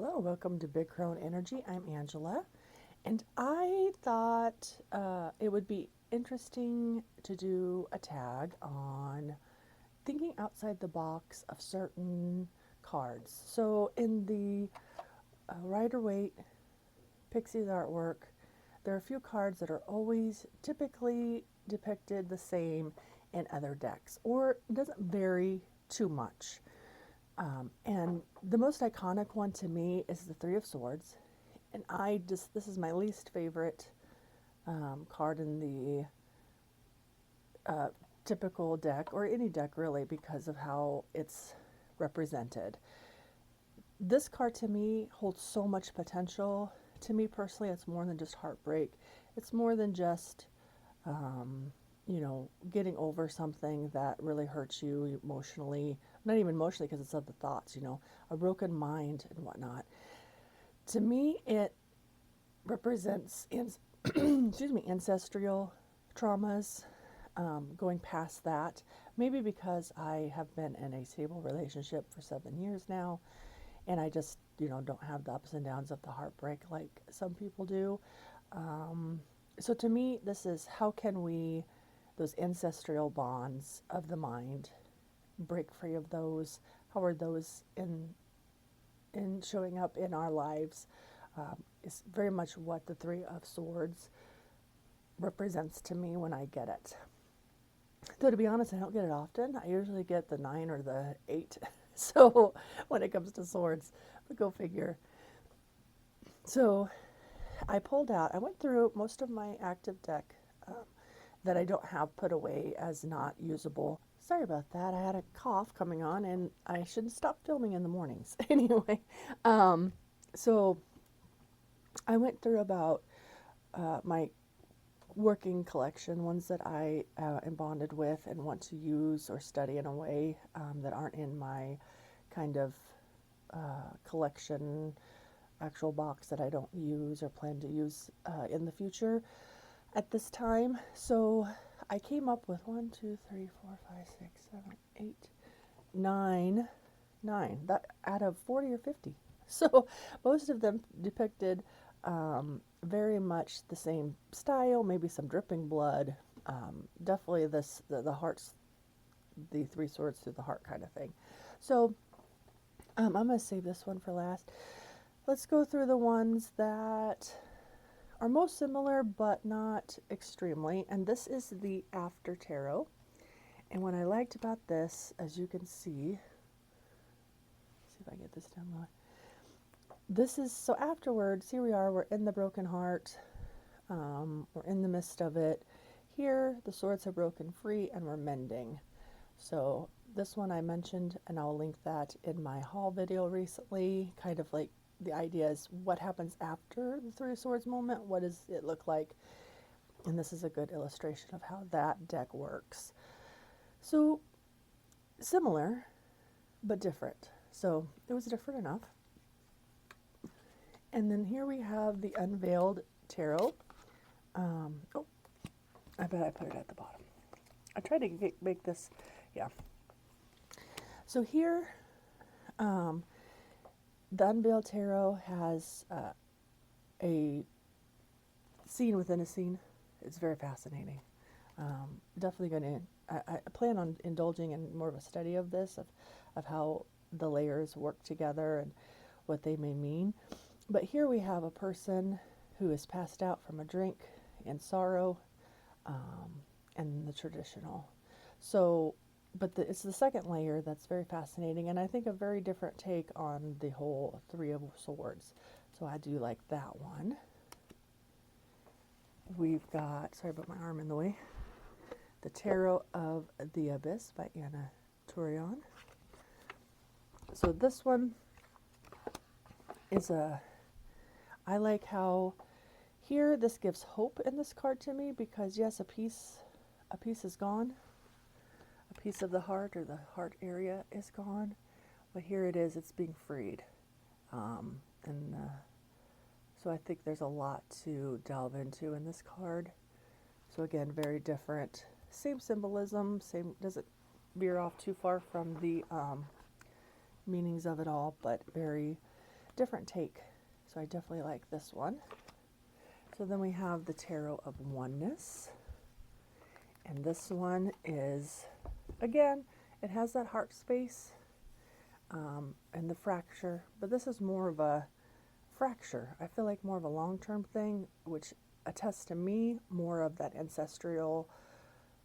Hello, welcome to Big Crone Energy. I'm Angela, and I thought it would be interesting to do a tag on thinking outside the box of certain cards. So, in the Rider-Waite Pixie's artwork, there are a few cards that are always typically depicted the same in other decks, or it doesn't vary too much. And the most iconic one to me is the Three of Swords. And this is my least favorite card in the typical deck, or any deck really, because of how it's represented. This card to me holds so much potential. To me personally, it's more than just heartbreak. It's more than just, getting over something that really hurts you emotionally. Not even emotionally, because it's of the thoughts, a broken mind and whatnot. To me, it represents, ancestral traumas, going past that. Maybe because I have been in a stable relationship for 7 years now, and I just, don't have the ups and downs of the heartbreak like some people do. So to me, this is how can we, those ancestral bonds of the mind, break free of those? How are those in showing up in our lives? Is very much what the Three of Swords represents to me when I get it. Though to be honest, I don't get it often. I usually get the 9 or the 8. So when it comes to swords, but go figure. So I went through most of my active deck that I don't have put away as not usable. Sorry about that. I had a cough coming on, and I should stop filming in the mornings. Anyway, so I went through about my working collection, ones that I am bonded with and want to use or study in a way that aren't in my kind of collection actual box that I don't use or plan to use in the future at this time. So I came up with 1, 2, 3, 4, 5, 6, 7, 8, 9, that out of 40 or 50. So most of them depicted very much the same style, maybe some dripping blood, definitely the hearts, the three swords through the heart kind of thing. So I'm going to save this one for last. Let's go through the ones that are most similar but not extremely, and this is the After Tarot. And what I liked about this, as you can see if I get this down low. This is, so afterwards, here we are, we're in the broken heart, we're in the midst of it. Here, the swords are broken free and we're mending. So this one I mentioned, and I'll link that in my haul video recently, kind of like the idea is what happens after the Three of Swords moment, what does it look like? And this is a good illustration of how that deck works. So similar, but different. So it was different enough. And then here we have the Unveiled Tarot. Oh, I bet I put it at the bottom. I tried to make this, yeah. So here, the Unveiled Tarot has a scene within a scene. It's very fascinating. Definitely going to, I plan on indulging in more of a study of this, of how the layers work together and what they may mean. But here we have a person who is passed out from a drink in sorrow, and the traditional. So, but it's the second layer that's very fascinating, and I think a very different take on the whole Three of Swords. So I do like that one. We've got, sorry about my arm in the way, the Tarot of the Abyss by Anna Turion. So this one is I like how here this gives hope in this card to me, because yes, a piece is gone. A piece of the heart or the heart area is gone. But here it is, it's being freed. So I think there's a lot to delve into in this card. So again, very different. Same symbolism, doesn't veer off too far from the meanings of it all, but very different take. So I definitely like this one. So then we have the Tarot of Oneness. And this one is, again, it has that heart space and the fracture, but this is more of a fracture. I feel like more of a long-term thing, which attests to me more of that ancestral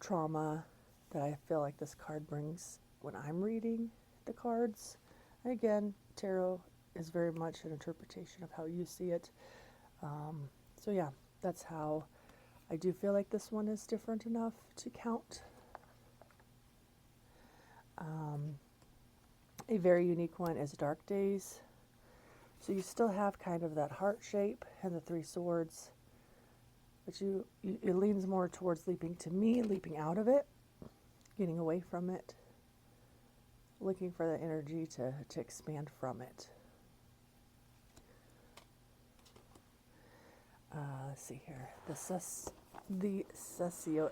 trauma that I feel like this card brings when I'm reading the cards. And again, tarot is very much an interpretation of how you see it. So yeah, that's how I do feel like this one is different enough to count. A very unique one is Dark Days. So you still have kind of that heart shape and the three swords, but it leans more towards leaping out of it, getting away from it, looking for the energy to expand from it. Let's see here. The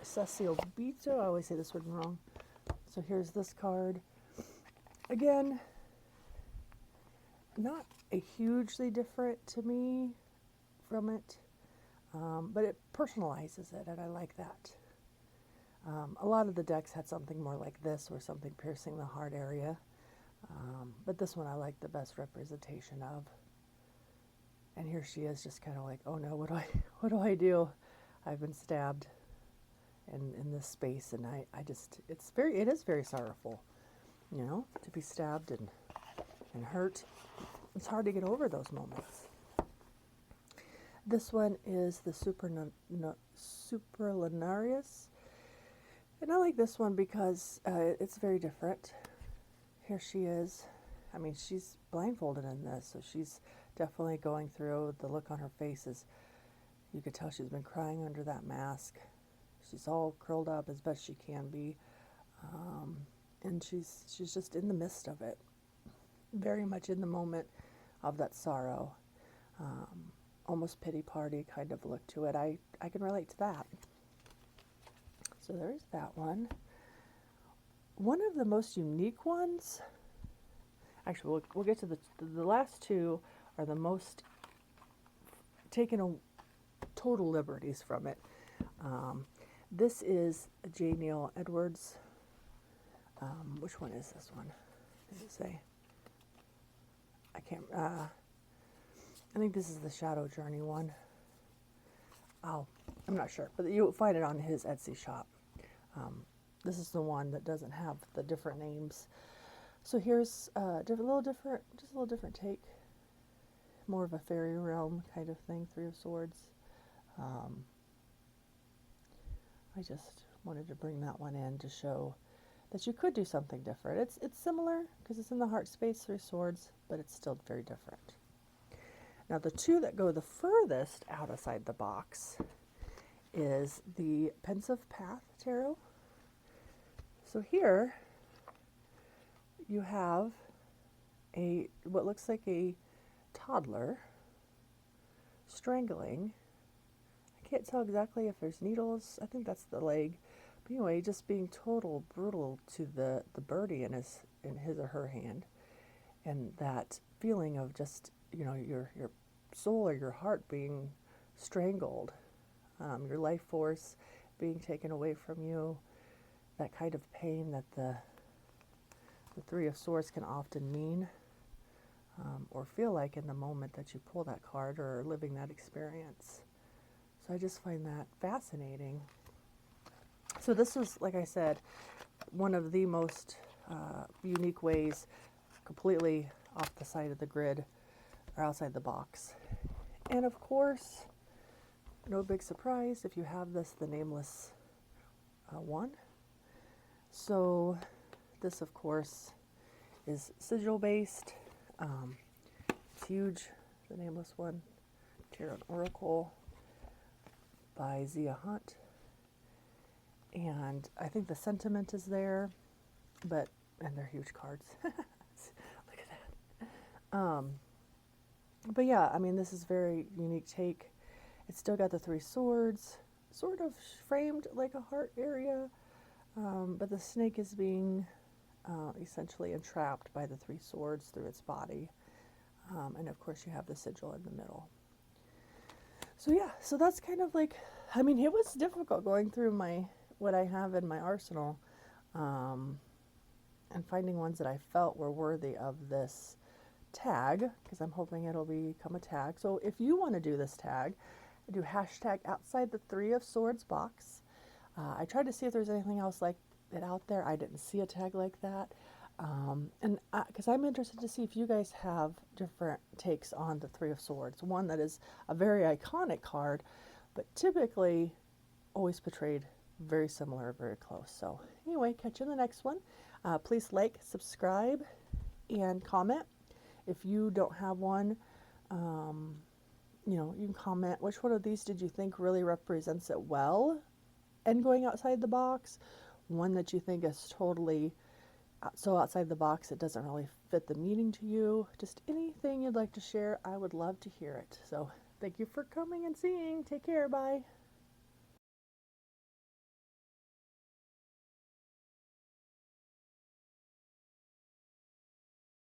Sesiobito, I always say this one wrong. So here's this card. Again, not a hugely different to me from it, but it personalizes it, and I like that. A lot of the decks had something more like this or something piercing the heart area, but this one I like the best representation of. And here she is, just kind of like, oh no, what do I do? I've been stabbed in this space, and it is very sorrowful, you know, to be stabbed and hurt. It's hard to get over those moments. This one is the Superlunarius, and I like this one because it's very different. Here she is. I mean, she's blindfolded in this, so she's definitely going through. The look on her face is, you could tell she's been crying under that mask. She's all curled up as best she can be, and she's just in the midst of it, very much in the moment of that sorrow, almost pity party kind of look to it. I can relate to that. So there's that one. One of the most unique ones, actually we'll get to the last two are the most taken total liberties from it. This is J. Neil Edwards. Which one is this one? Does it say? I can't, I think this is the Shadow Journey one. Oh, I'm not sure, but you'll find it on his Etsy shop. This is the one that doesn't have the different names. So here's just a little different take. More of a fairy realm kind of thing, Three of Swords. I just wanted to bring that one in to show that you could do something different. It's similar because it's in the heart space, Three Swords, but it's still very different. Now the two that go the furthest outside the box is the Pensive Path Tarot. So here you have what looks like a toddler strangling. I can't tell exactly if there's needles. I think that's the leg. But anyway, just being total brutal to the birdie in his or her hand, and that feeling of just, you know, your soul or your heart being strangled, your life force being taken away from you, that kind of pain that the Three of Swords can often mean or feel like in the moment that you pull that card or are living that experience. So I just find that fascinating. So this is, like I said, one of the most unique ways, completely off the side of the grid or outside the box. And of course, no big surprise if you have this, the nameless one. So this, of course, is sigil based. It's huge, the nameless one. Tarot and Oracle by Zia Hunt. And I think the sentiment is there, and they're huge cards. Look at that. But yeah, I mean, this is very unique take. It's still got the Three Swords, sort of framed like a heart area, but the snake is being essentially entrapped by the Three Swords through its body. And of course you have the sigil in the middle. So yeah, so that's kind of like, I mean, it was difficult going through what I have in my arsenal, and finding ones that I felt were worthy of this tag, because I'm hoping it'll become a tag. So if you want to do this tag, do hashtag outside the Three of Swords box. I tried to see if there's anything else like it out there. I didn't see a tag like that. And because I'm interested to see if you guys have different takes on the Three of Swords. One that is a very iconic card, but typically always portrayed very similar, very close. So anyway, catch you in the next one. Please like, subscribe, and comment. If you don't have one, you know, you can comment which one of these did you think really represents it well and going outside the box. One that you think is totally so outside the box it doesn't really fit the meaning to you. Just anything you'd like to share, I would love to hear it. So thank you for coming and seeing. Take care. Bye.